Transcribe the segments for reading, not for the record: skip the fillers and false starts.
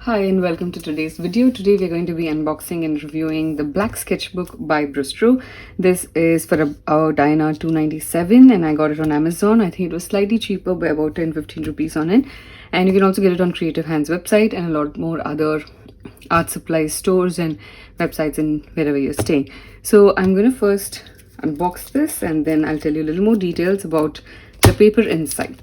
Hi and welcome to today's video. Today we're going to be unboxing and reviewing the black sketchbook by Brustro. This is for about INR 297 and I got it on Amazon. I think it was slightly cheaper by about 10-15 rupees on it. And you can also get it on Creative Hands website and a lot more other art supply stores and websites in wherever you're staying. So I'm going to first unbox this and then I'll tell you a little more details about the paper inside.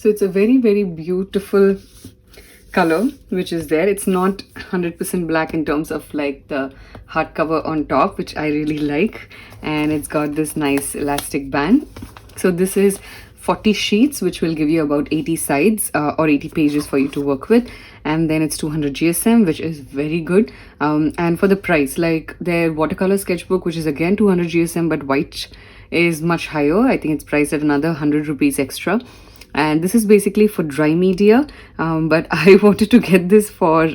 So it's a very beautiful color which is there. It's not 100% black in terms of like the hardcover on top, which I really like, and it's got this nice elastic band. So this is 40 sheets which will give you about 80 sides or 80 pages for you to work with, and then it's 200 GSM, which is very good. And for the price, like their watercolor sketchbook, which is again 200 GSM but white, is much higher. I think it's priced at another 100 rupees extra. And this is basically for dry media, but I wanted to get this for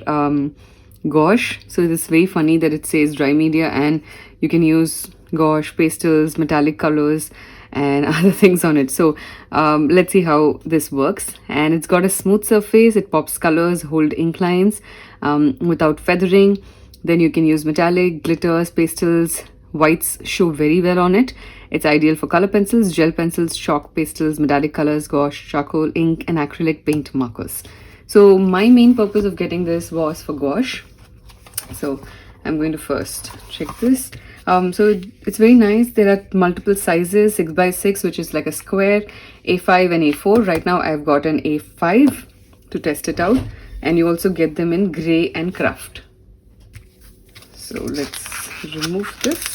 gouache. So it's very funny that it says dry media and you can use gouache, pastels, metallic colors and other things on it. So let's see how this works. And it's got a smooth surface, it pops colors, hold ink lines without feathering. Then you can use metallic, glitters, pastels. Whites show very well on it. It's ideal for color pencils, gel pencils, chalk, pastels, metallic colors, gouache, charcoal, ink and acrylic paint markers. So my main purpose of getting this was for gouache. So I'm going to first check this. So it's very nice. There are multiple sizes, 6x6, which is like a square, A5 and A4. Right now I've got an A5 to test it out, and you also get them in gray and craft. So let's remove this.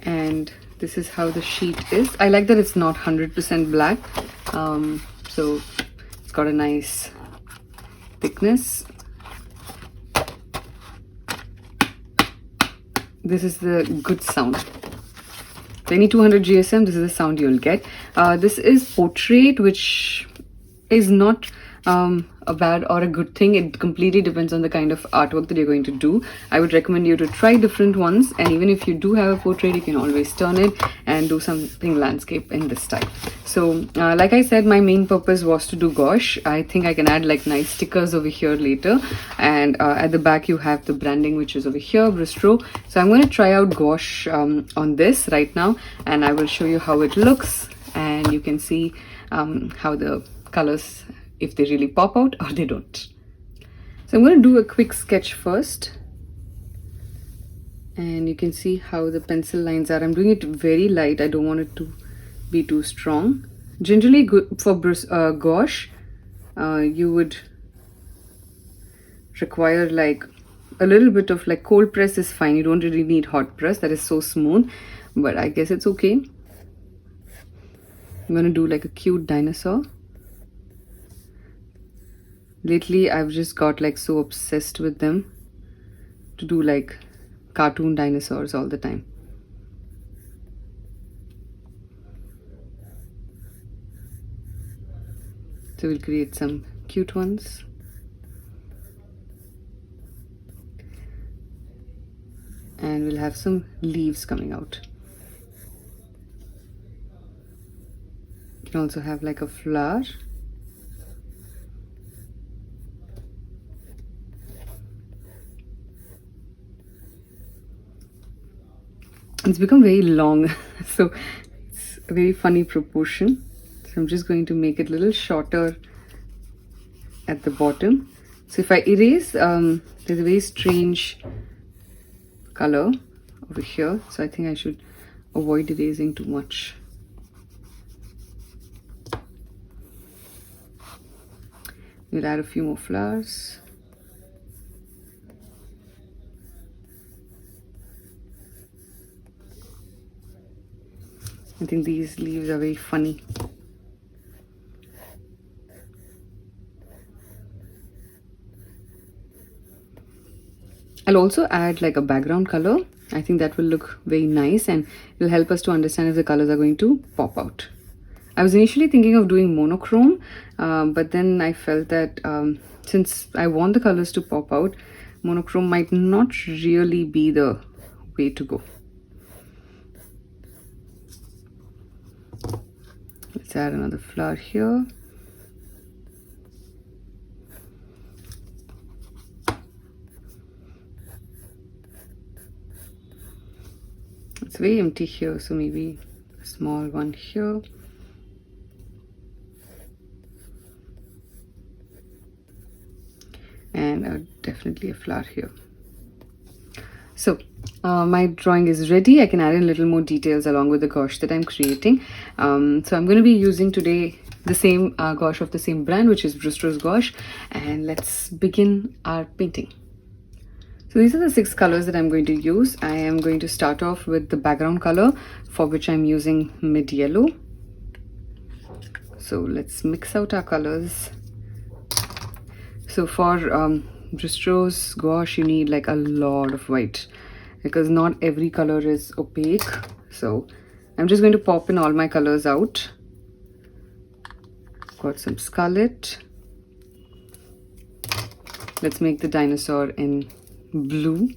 And this is how the sheet is. I like that it's not 100% black, so it's got a nice thickness. This is the good sound. So any 200 GSM, this is the sound you'll get. This is portrait, which is not a bad or a good thing. It completely depends on the kind of artwork that you're going to do. I would recommend you to try different ones, and even if you do have a portrait, you can always turn it and do something landscape in this style. So like I said, my main purpose was to do gouache. I think I can add like nice stickers over here later, and at the back you have the branding, which is over here, Brustro. So I'm going to try out gouache on this right now, and I will show you how it looks, and you can see how the colors, if they really pop out or they don't. So I'm going to do a quick sketch first, and you can see how the pencil lines are. I'm doing it very light. I don't want it to be too strong. Generally good for gouache, you would require like a little bit of like cold press is fine. You don't really need hot press. That is so smooth, but I guess it's okay. I'm going to do like a cute dinosaur. Lately I've just got like so obsessed with them to do like cartoon dinosaurs all the time. So we'll create some cute ones. And we'll have some leaves coming out. You can also have like a flower. It's become very long, so it's a very funny proportion. So I'm just going to make it a little shorter at the bottom. So if I erase, there's a very strange color over here, so I think I should avoid erasing too much. We'll add a few more flowers. I think these leaves are very funny. I'll also add like a background color. I think that will look very nice and will help us to understand if the colors are going to pop out. I was initially thinking of doing monochrome, but then I felt that since I want the colors to pop out, monochrome might not really be the way to go. Let's add another flower here. It's very empty here, so maybe a small one here. And definitely a flower here. So my drawing is ready. I can add in a little more details along with the gouache that I'm creating. So I'm going to be using today the same gouache of the same brand, which is Brustro Gouache, and let's begin our painting. So these are the 6 colors that I'm going to use. I am going to start off with the background color, for which I'm using mid yellow. So let's mix out our colors. So for Brustro's gouache, you need like a lot of white because not every color is opaque. So I'm just going to pop in all my colors out. Got some scarlet. Let's make the dinosaur in blue.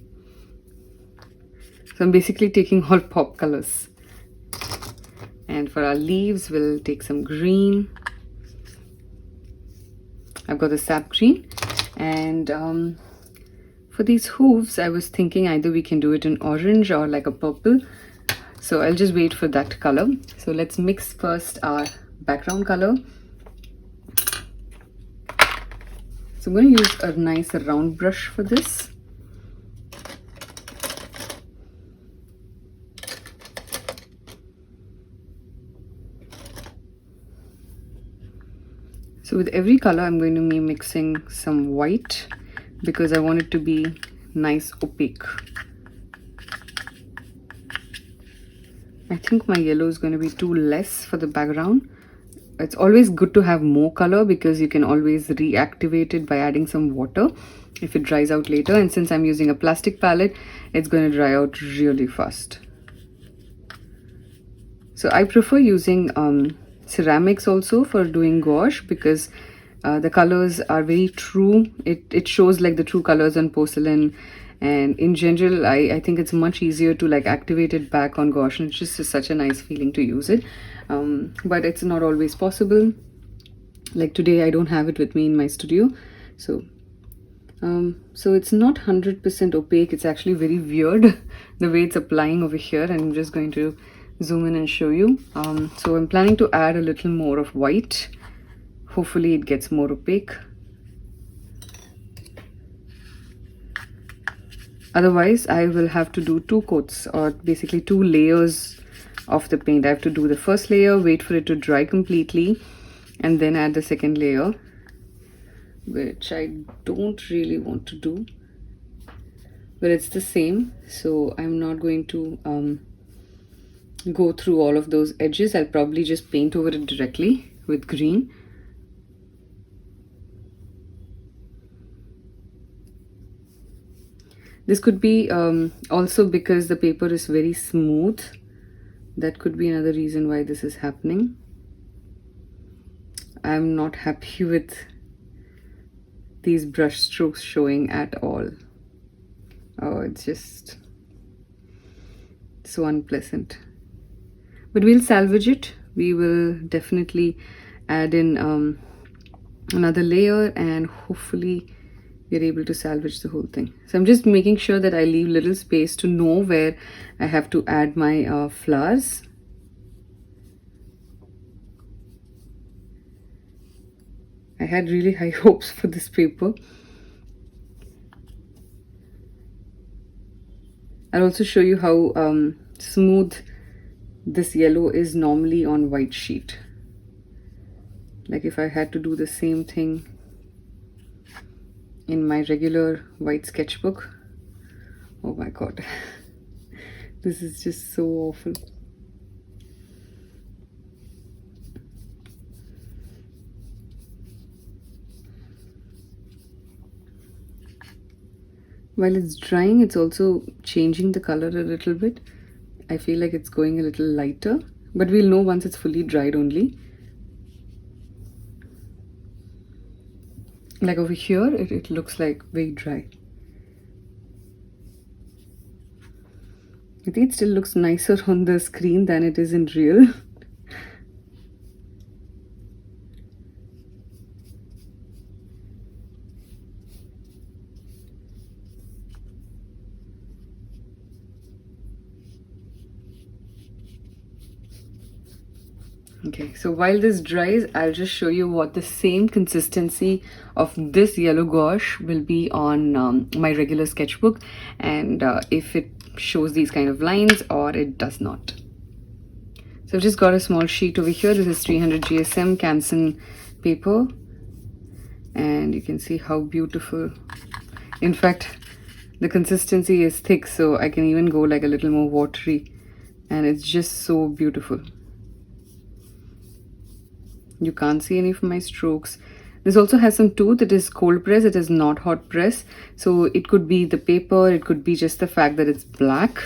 So I'm basically taking all pop colors. And for our leaves, we'll take some green. I've got the sap green. And for these hooves, I was thinking either we can do it in orange or like a purple. So I'll just wait for that color. So let's mix first our background color. So I'm going to use a nice round brush for this. So with every color, I'm going to be mixing some white because I want it to be nice opaque. I think my yellow is going to be too less for the background. It's always good to have more color because you can always reactivate it by adding some water if it dries out later. And since I'm using a plastic palette, it's going to dry out really fast. So I prefer using ceramics also for doing gouache because the colors are very true. It shows like the true colors on porcelain, and in general I think it's much easier to like activate it back on gouache, and it's just such a nice feeling to use it. But it's not always possible. Like today I don't have it with me in my studio, so it's not 100% opaque. It's actually very weird the way it's applying over here, and I'm just going to zoom in and show you. So I'm planning to add a little more of white. Hopefully it gets more opaque. Otherwise I will have to do 2 coats, or basically 2 layers of the paint. I have to do the first layer, wait for it to dry completely, and then add the second layer, which I don't really want to do, but it's the same, so I'm not going to go through all of those edges. I'll probably just paint over it directly with green. This could be also because the paper is very smooth. That could be another reason why this is happening. I'm not happy with these brush strokes showing at all. Oh, it's just so unpleasant. But we'll salvage it. We will definitely add in another layer, and hopefully we're able to salvage the whole thing. So I'm just making sure that I leave little space to know where I have to add my flowers. I had really high hopes for this paper. I'll also show you how smooth this yellow is normally on white sheet. Like if I had to do the same thing in my regular white sketchbook, oh my god, this is just so awful. While it's drying, it's also changing the color a little bit. I feel like it's going a little lighter, but we'll know once it's fully dried only. Like over here, it looks like very dry. I think it still looks nicer on the screen than it is in real. Okay, so while this dries, I'll just show you what the same consistency of this yellow gouache will be on my regular sketchbook, and if it shows these kind of lines or it does not. So I've just got a small sheet over here. This is 300 GSM Canson paper, and you can see how beautiful. In fact, the consistency is thick, so I can even go like a little more watery, and it's just so beautiful. You can't see any of my strokes. This also has some tooth. It is cold press, it is not hot press, so it could be the paper, it could be just the fact that it's black.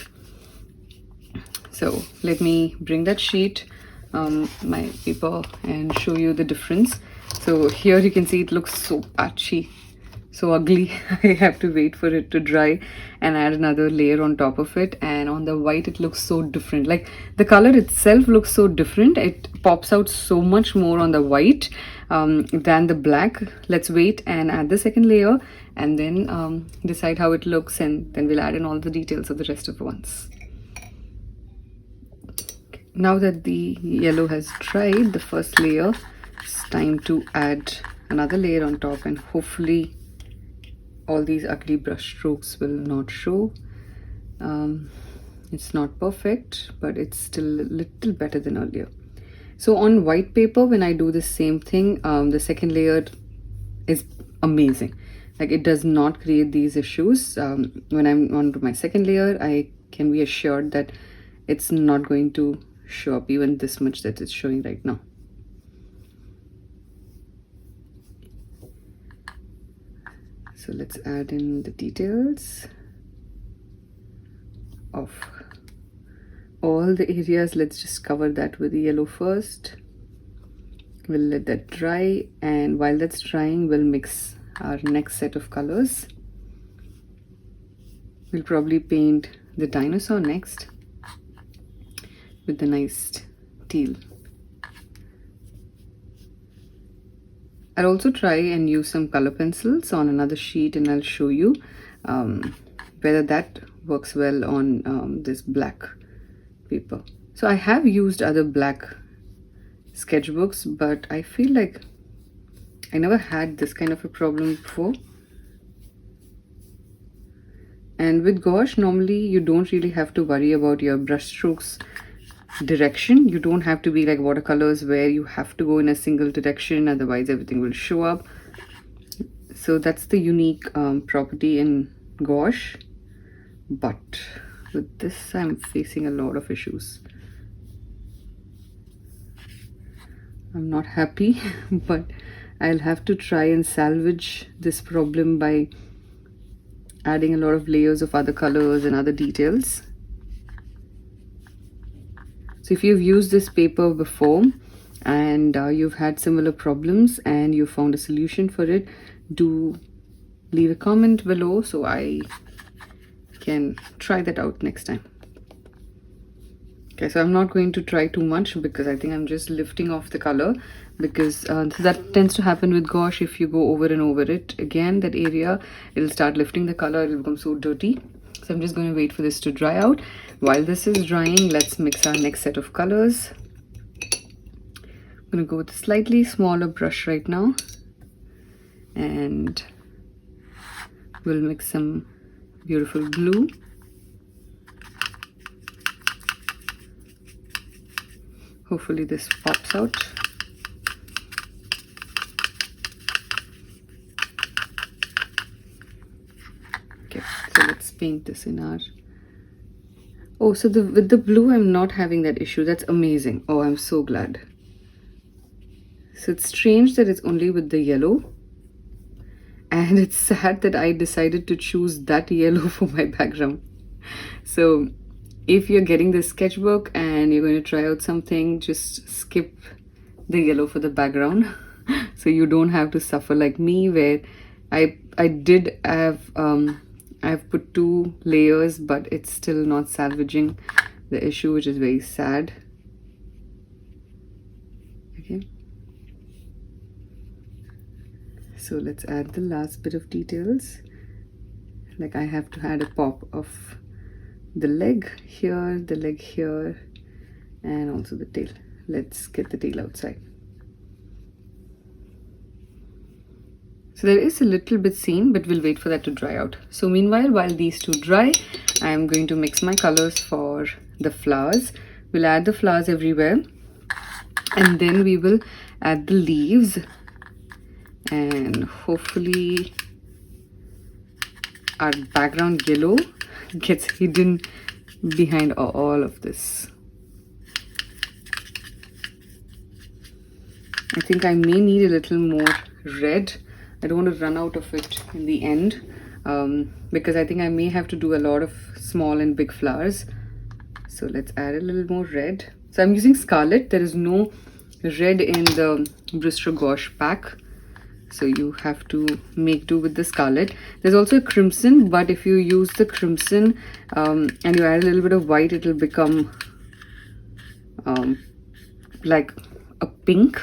So let me bring that sheet, my paper, and show you the difference. So here you can see it looks so patchy, so ugly. I have to wait for it to dry and add another layer on top of it, and on the white it looks so different. Like the color itself looks so different, it pops out so much more on the white than the black. Let's wait and add the second layer, and then decide how it looks, and then we'll add in all the details of the rest of the ones. Now that the yellow has dried, the first layer, it's time to add another layer on top, and hopefully all these ugly brush strokes will not show. It's not perfect, but it's still a little better than earlier. So on white paper, when I do the same thing, the second layer is amazing. Like it does not create these issues. When I'm on to my second layer, I can be assured that it's not going to show up even this much that it's showing right now. So let's add in the details of all the areas. Let's just cover that with the yellow first. We'll let that dry, and while that's drying, we'll mix our next set of colors. We'll probably paint the dinosaur next with the nice teal. I'll also try and use some color pencils on another sheet, and I'll show you whether that works well on this black paper. So I have used other black sketchbooks, but I feel like I never had this kind of a problem before. And with gouache, normally you don't really have to worry about your brush strokes direction. You don't have to be like watercolors where you have to go in a single direction, otherwise everything will show up. So that's the unique property in gouache, but with this I'm facing a lot of issues. I'm not happy, but I'll have to try and salvage this problem by adding a lot of layers of other colors and other details. So if you've used this paper before and you've had similar problems and you found a solution for it, do leave a comment below so I can try that out next time. Okay, so I'm not going to try too much because I think I'm just lifting off the color, because that tends to happen with gouache. If you go over and over it again, that area, it'll start lifting the color, it'll become so dirty. So I'm just going to wait for this to dry out. While this is drying, let's mix our next set of colors. I'm going to go with a slightly smaller brush right now, and we'll mix some beautiful blue. Hopefully this pops out. Okay, so let's paint this in our... Oh, so with the blue, I'm not having that issue. That's amazing. Oh, I'm so glad. So it's strange that it's only with the yellow. And it's sad that I decided to choose that yellow for my background. So if you're getting this sketchbook and you're going to try out something, just skip the yellow for the background. so you don't have to suffer like me, where I did have I've put 2 layers, but it's still not salvaging the issue, which is very sad. Okay, so let's add the last bit of details. Like I have to add a pop of the leg here, and also the tail. Let's get the tail outside. So there is a little bit seen, but we'll wait for that to dry out. So meanwhile, while these two dry, I am going to mix my colors for the flowers. We'll add the flowers everywhere, and then we will add the leaves, and hopefully our background yellow gets hidden behind all of this. I think I may need a little more red. I don't want to run out of it in the end, because I think I may have to do a lot of small and big flowers. So let's add a little more red. So I'm using scarlet. There is no red in the Brustro Gouache pack, so you have to make do with the scarlet. There's also a crimson, but if you use the crimson and you add a little bit of white, it will become like a pink.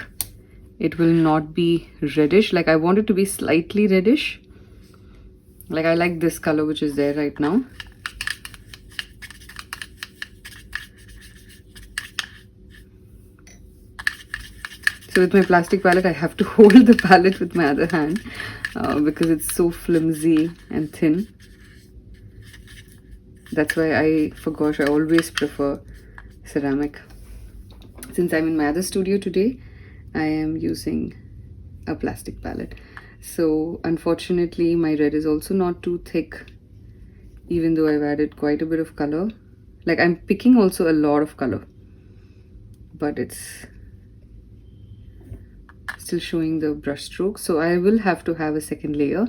It will not be reddish. Like I want it to be slightly reddish. Like I like this color which is there right now. So with my plastic palette, I have to hold the palette with my other hand because it's so flimsy and thin. That's why for gosh, I always prefer ceramic. Since I'm in my other studio today, I am using a plastic palette. So unfortunately, my red is also not too thick, even though I've added quite a bit of color. Like I'm picking also a lot of color, but it's still showing the brush stroke. So I will have to have a second layer.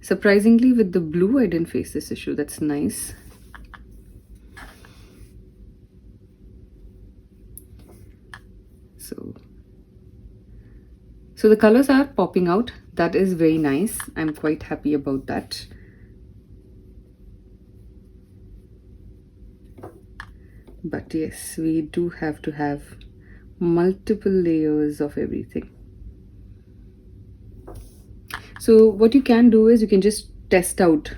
Surprisingly, with the blue, I didn't face this issue. That's nice. So the colors are popping out. That is very nice. I'm quite happy about that. But yes, we do have to have multiple layers of everything. So what you can do is you can just test out,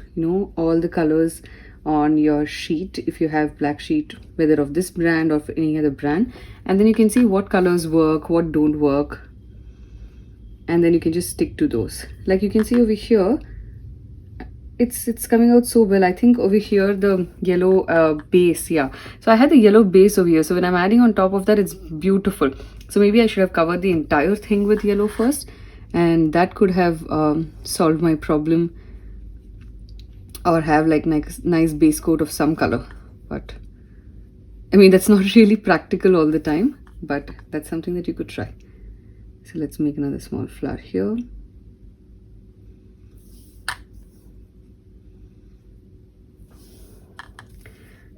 all the colors on your sheet if you have black sheet, whether of this brand or of any other brand, and then you can see what colors work, what don't work, and then you can just stick to those. Like you can see over here, it's coming out so well. I think over here the yellow base, yeah, so I had the yellow base over here, so when I'm adding on top of that, it's beautiful. So maybe I should have covered the entire thing with yellow first, and that could have solved my problem, or have like nice base coat of some color. But I mean, that's not really practical all the time, but that's something that you could try. So let's make another small flower here.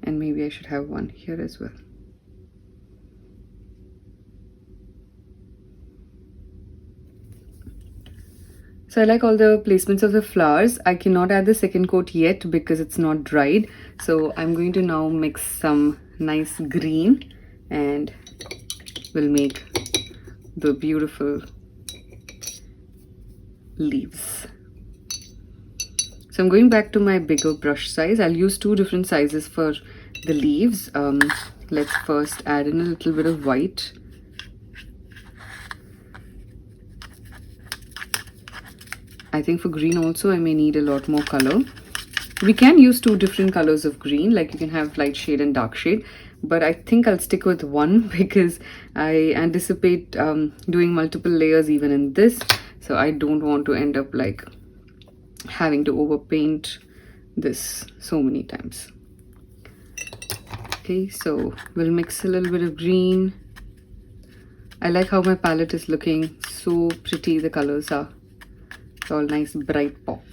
And maybe I should have one here as well. So I like all the placements of the flowers. I cannot add the second coat yet because it's not dried. So I'm going to now mix some nice green and we'll make the beautiful leaves. So I'm going back to my bigger brush size. I'll use 2 different sizes for the leaves. Let's first add in a little bit of white. I think for green also I may need a lot more color. We can use 2 different colors of green, like you can have light shade and dark shade, but I think I'll stick with one because I anticipate doing multiple layers even in this, so I don't want to end up like having to overpaint this so many times. Okay, so we'll mix a little bit of green. I like how my palette is looking so pretty. The colors are all nice bright pop.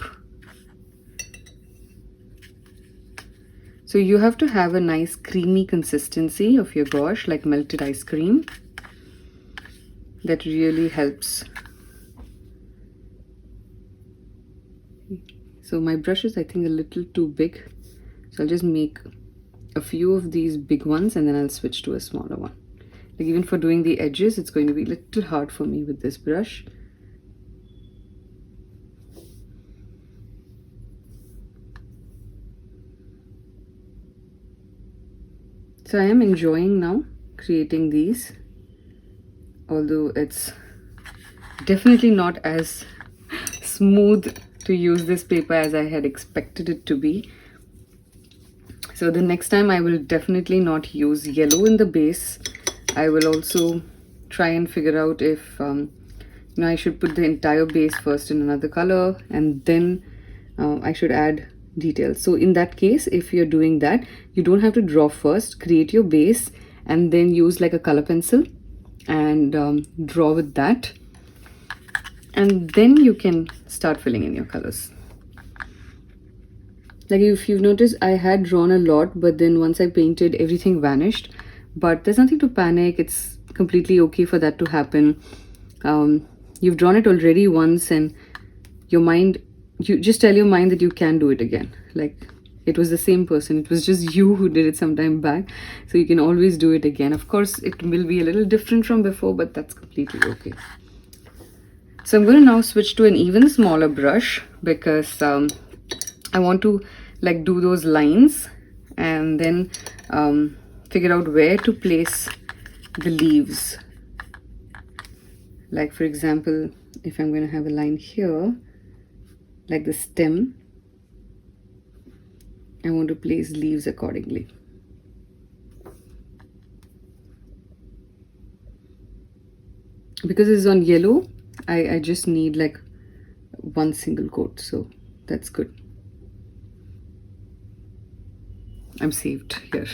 So you have to have a nice creamy consistency of your gouache, like melted ice cream. That really helps So my brush is, I think, a little too big. So I'll just make a few of these big ones and then I'll switch to a smaller one. Like even for doing the edges, it's going to be a little hard for me with this brush. So I am enjoying now creating these, although it's definitely not as smooth to use this paper as I had expected it to be. So the next time I will definitely not use yellow in the base. I will also try and figure out if I should put the entire base first in another color and then I should add details. So in that case, if you're doing that, you don't have to draw first, create your base and then use like a color pencil and draw with that, and then you can start filling in your colors. Like if you've noticed, I had drawn a lot, but then once I painted, everything vanished. But there's nothing to panic. It's completely okay for that to happen. You've drawn it already once and your mind, you just tell your mind that you can do it again. Like it was the same person. It was just you who did it some time back. So you can always do it again. Of course, it will be a little different from before, but that's completely okay. So I'm going to now switch to an even smaller brush because I want to like do those lines and then figure out where to place the leaves. Like for example, if I'm going to have a line here, like the stem, I want to place leaves accordingly. Because it's on yellow, I just need like one single coat, so that's good. I'm saved here.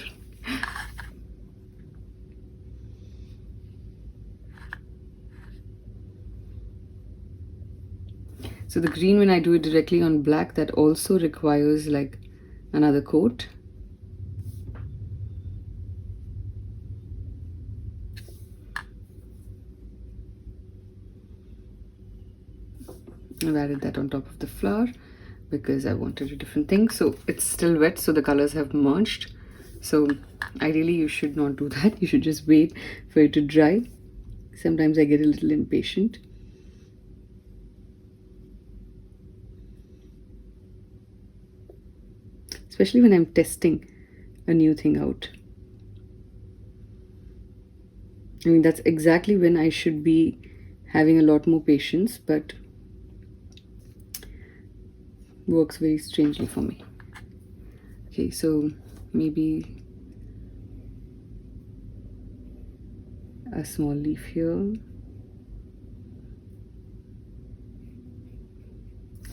So the green, when I do it directly on black, that also requires like another coat. I've added that on top of the flower because I wanted a different thing. So it's still wet, so the colors have merged. So ideally you should not do that. You should just wait for it to dry. Sometimes I get a little impatient. Especially when I'm testing a new thing out. I mean, that's exactly when I should be having a lot more patience, but works very strangely for me. Okay, so maybe a small leaf here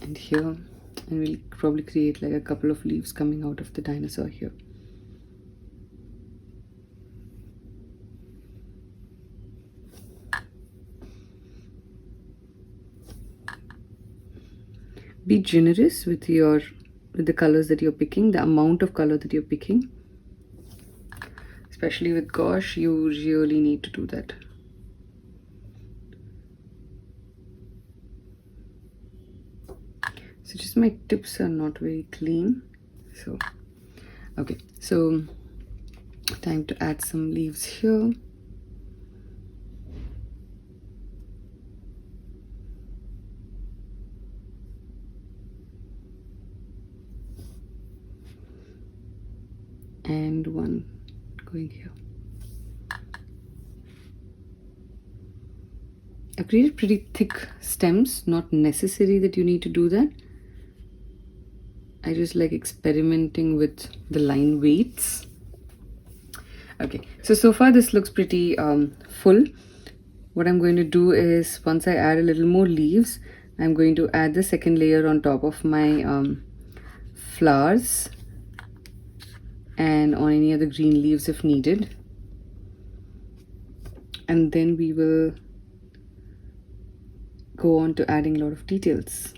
and here. And we'll probably create like a couple of leaves coming out of the dinosaur here. Be generous with the colors that you're picking, the amount of color that you're picking. Especially with gouache, you really need to do that. So just my tips are not very clean. So okay, so time to add some leaves here. And one going here. I've created pretty thick stems, not necessary that you need to do that. I just like experimenting with the line weights. Okay, so far this looks pretty full. What I'm going to do is, once I add a little more leaves, I'm going to add the second layer on top of my flowers and on any other green leaves if needed. And then we will go on to adding a lot of details.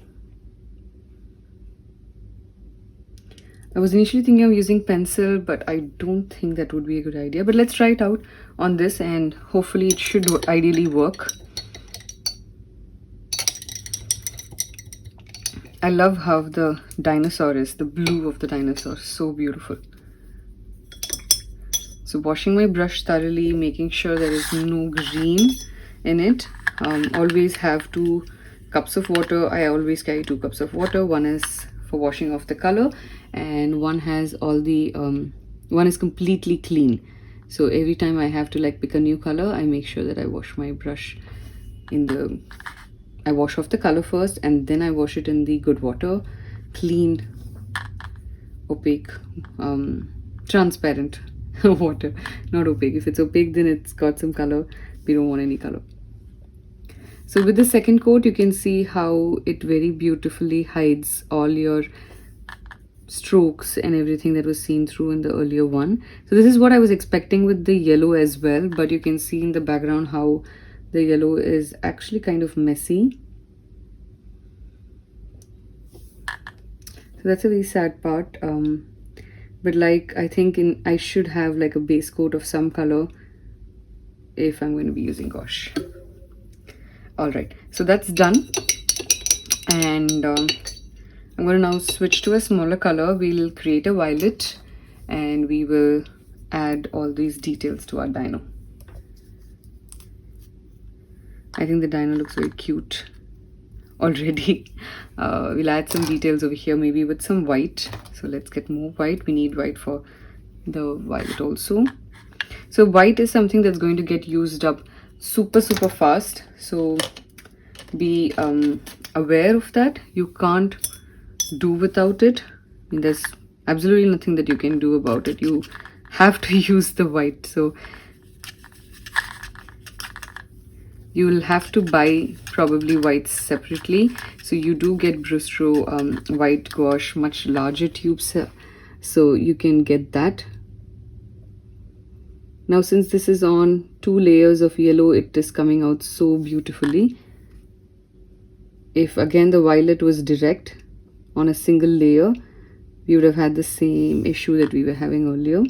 I was initially thinking of using pencil, but I don't think that would be a good idea. But let's try it out on this and hopefully it should ideally work. I love how the dinosaur is, the blue of the dinosaur, so beautiful. So washing my brush thoroughly, making sure there is no green in it. Always have 2 cups of water. I always carry 2 cups of water. One is for washing off the color, and one has all the one is completely clean. So every time I have to like pick a new color, I make sure that I wash my brush I wash off the color first, and then I wash it in the good water, clean, opaque, transparent water, not opaque. If it's opaque, then it's got some color. We don't want any color. So with the second coat, you can see how it very beautifully hides all your strokes and everything that was seen through in the earlier one. So this is what I was expecting with the yellow as well, but you can see in the background how the yellow is actually kind of messy. So that's a very sad part. But like I think I should have like a base coat of some color if I'm going to be using gouache. All right, so that's done, and I'm going to now switch to a smaller color. We'll create a violet, and we will add all these details to our dino. I think the dino looks very cute already. We'll add some details over here, maybe with some white. So let's get more white. We need white for the violet also. So white is something that's going to get used up super fast, so be aware of that. You can't do without it. I mean, there's absolutely nothing that you can do about it. You have to use the white. So you will have to buy probably whites separately. So you do get Brustro white gouache, much larger tubes, so you can get that. Now since this is on 2 layers of yellow, it is coming out so beautifully. If again the violet was direct on a single layer, we would have had the same issue that we were having earlier.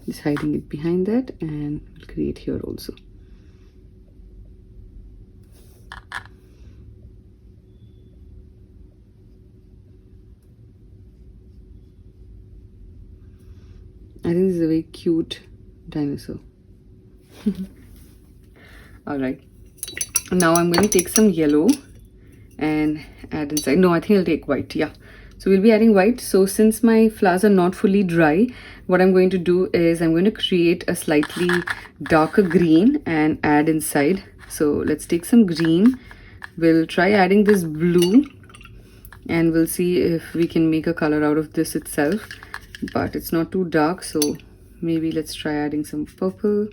Just hiding it behind that, and we'll create here also. I think this is a very cute dinosaur. All right, now I'm going to take some yellow and add inside. No, I think I'll take white. Yeah, so we'll be adding white. So since my flowers are not fully dry, what I'm going to do is I'm going to create a slightly darker green and add inside. So let's take some green. We'll try adding this blue, and we'll see if we can make a color out of this itself, but it's not too dark, so maybe let's try adding some purple.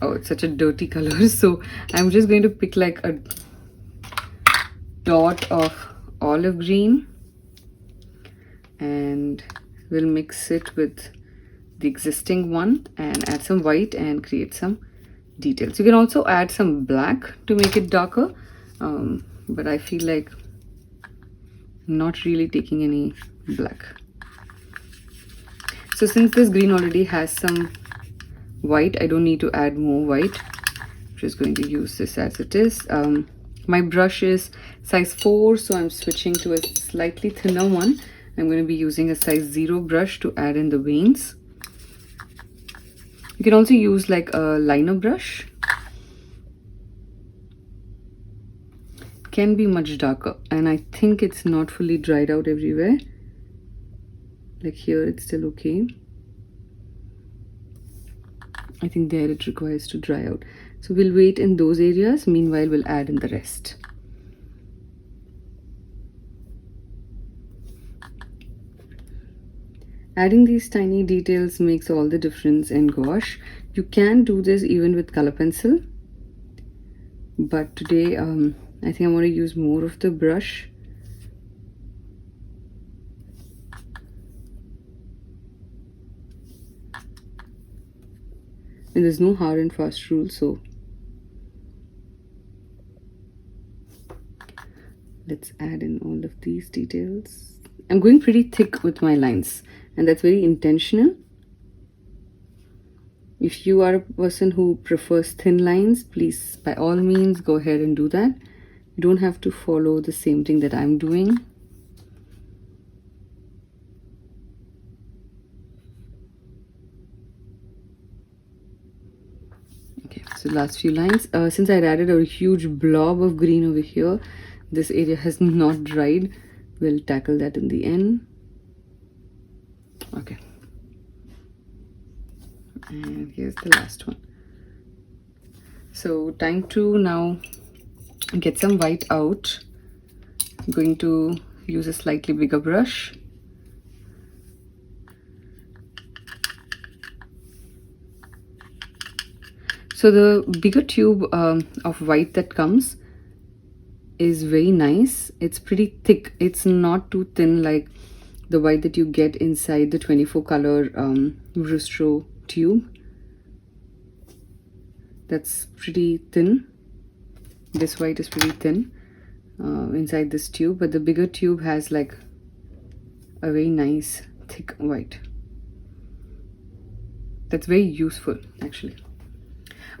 Oh, it's such a dirty color. So I'm just going to pick like a dot of olive green, and we'll mix it with the existing one and add some white and create some details. You can also add some black to make it darker, but I feel like not really taking any black. So since this green already has some white, I don't need to add more white. I'm just going to use this as it is. My brush is size 4, so I'm switching to a slightly thinner one. I'm going to be using a size 0 brush to add in the veins. You can also use like a liner brush. Can be much darker, and I think it's not fully dried out everywhere. Like here it's still okay. I think there it requires to dry out. So we'll wait in those areas. Meanwhile, we'll add in the rest. Adding these tiny details makes all the difference in gouache. You can do this even with color pencil, but today I think I want to use more of the brush. And there's no hard and fast rule, so let's add in all of these details. I'm going pretty thick with my lines, and that's very intentional. If you are a person who prefers thin lines, please by all means go ahead and do that. You don't have to follow the same thing that I'm doing. Okay, so last few lines. Since I added a huge blob of green over here, this area has not dried. We'll tackle that in the end. Okay. And here's the last one. So time to now get some white out. I'm going to use a slightly bigger brush. So the bigger tube of white that comes is very nice. It's pretty thick. It's not too thin like the white that you get inside the 24 color Brustro tube. That's pretty thin. This white is pretty thin inside this tube, but the bigger tube has like a very nice thick white. That's very useful actually.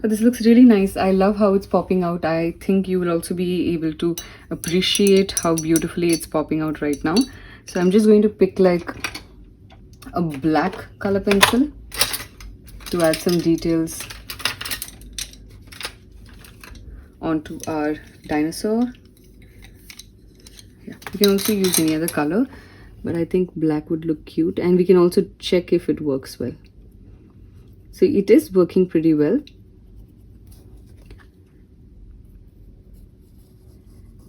But this looks really nice. I love how it's popping out. I think you will also be able to appreciate how beautifully it's popping out right now. So I'm just going to pick like a black color pencil to add some details onto our dinosaur. Yeah, you can also use any other color, but I think black would look cute, and we can also check if it works well. So it is working pretty well.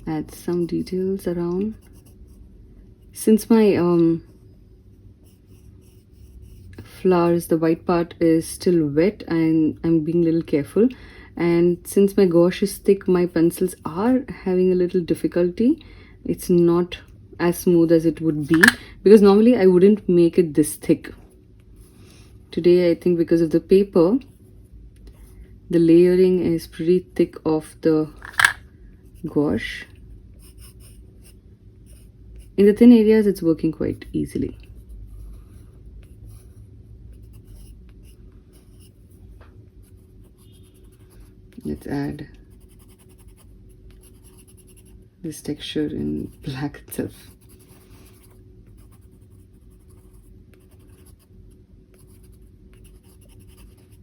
Add some details around. Since my flowers, the white part is still wet, and I'm being a little careful. And since my gouache is thick, my pencils are having a little difficulty. It's not as smooth as it would be, because normally I wouldn't make it this thick. Today I think because of the paper, the layering is pretty thick of the gouache. In the thin areas, it's working quite easily. Let's add this texture in black itself.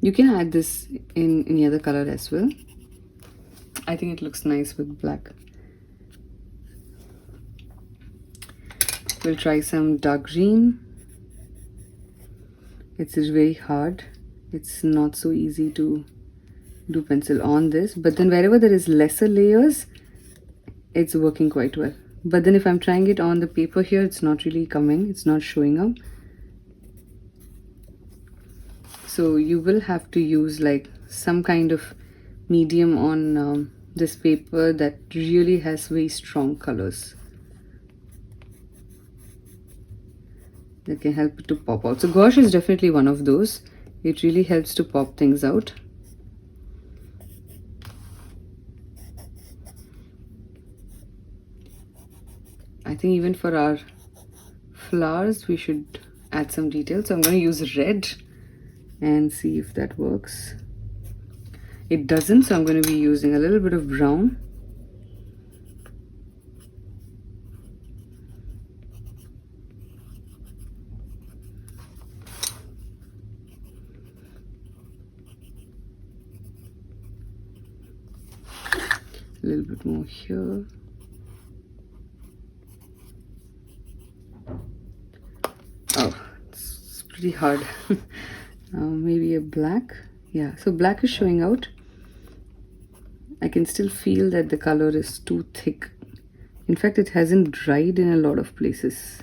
You can add this in any other color as well. I think it looks nice with black. We'll try some dark green. It's very hard. It's not so easy to do pencil on this, but then wherever there is lesser layers, it's working quite well. But then if I'm trying it on the paper here, it's not really coming, it's not showing up. So you will have to use like some kind of medium on this paper that really has very strong colors that can help it to pop out. So gouache is definitely one of those. It really helps to pop things out. I think even for our flowers, we should add some details. So I'm going to use red and see if that works. It doesn't, so I'm going to be using a little bit of brown. A little bit more here. Oh, it's pretty hard. Maybe a black. Yeah, so black is showing out. I can still feel that the color is too thick. In fact, it hasn't dried in a lot of places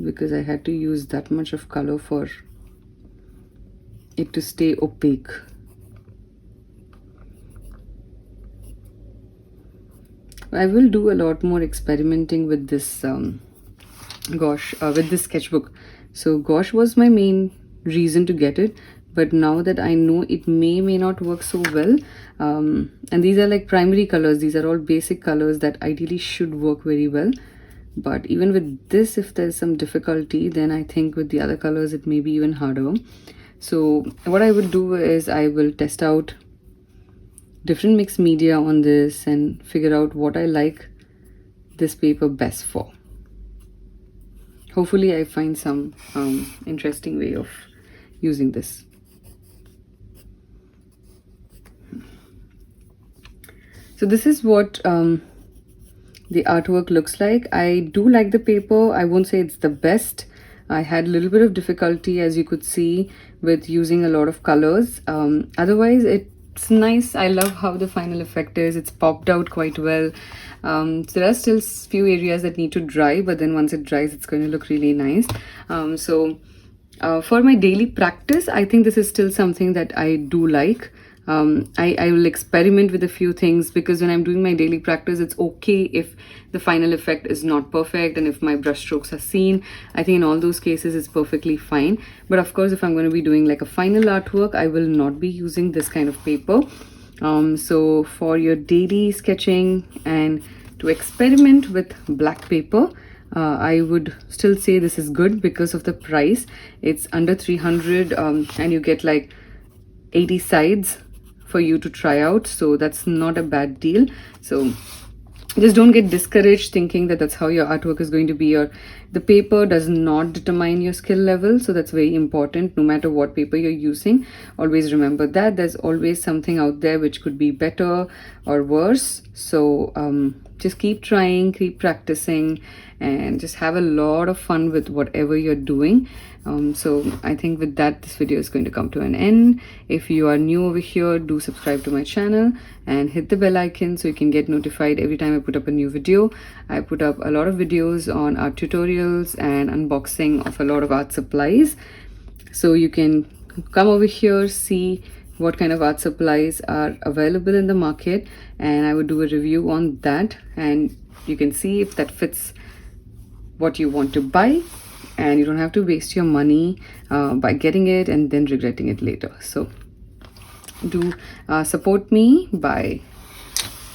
because I had to use that much of color for it to stay opaque. I will do a lot more experimenting with this gouache, with this sketchbook. So gouache was my main reason to get it, but now that I know it may not work so well, and these are like primary colors, these are all basic colors that ideally should work very well. But even with this, if there's some difficulty, then I think with the other colors it may be even harder. So what I would do is I will test out different mixed media on this and figure out what I like this paper best for. Hopefully I find some interesting way of using this. So this is what the artwork looks like. I do like the paper. I won't say it's the best. I had a little bit of difficulty, as you could see, with using a lot of colors. Otherwise it's nice. I love how the final effect is. It's popped out quite well. There are still few areas that need to dry, but then once it dries it's going to look really nice. For my daily practice, I think this is still something that I do like. I will experiment with a few things, because when I'm doing my daily practice, it's okay if the final effect is not perfect and if my brush strokes are seen. I think in all those cases it's perfectly fine. But of course, if I'm going to be doing like a final artwork, I will not be using this kind of paper. So for your daily sketching and to experiment with black paper, I would still say this is good because of the price. It's under 300 and you get like 80 sides for you to try out, so that's not a bad deal. So just don't get discouraged thinking that that's how your artwork is going to be. Or the paper does not determine your skill level, so that's very important. No matter what paper you're using, always remember that there's always something out there which could be better or worse. So just keep trying, keep practicing, and just have a lot of fun with whatever you're doing. So I think with that, this video is going to come to an end. If you are new over here, do subscribe to my channel and hit the bell icon so you can get notified every time I put up a new video. I put up a lot of videos on art tutorials and unboxing of a lot of art supplies, so you can come over here, see what kind of art supplies are available in the market, and I would do a review on that, and you can see if that fits what you want to buy, and you don't have to waste your money by getting it and then regretting it later. So do support me by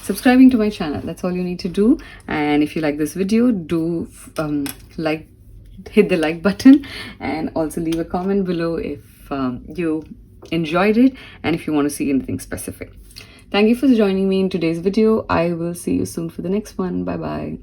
subscribing to my channel. That's all you need to do. And if you like this video, do hit the like button, and also leave a comment below if you enjoyed it and if you want to see anything specific. Thank you for joining me in today's video. I will see you soon for the next one. Bye bye.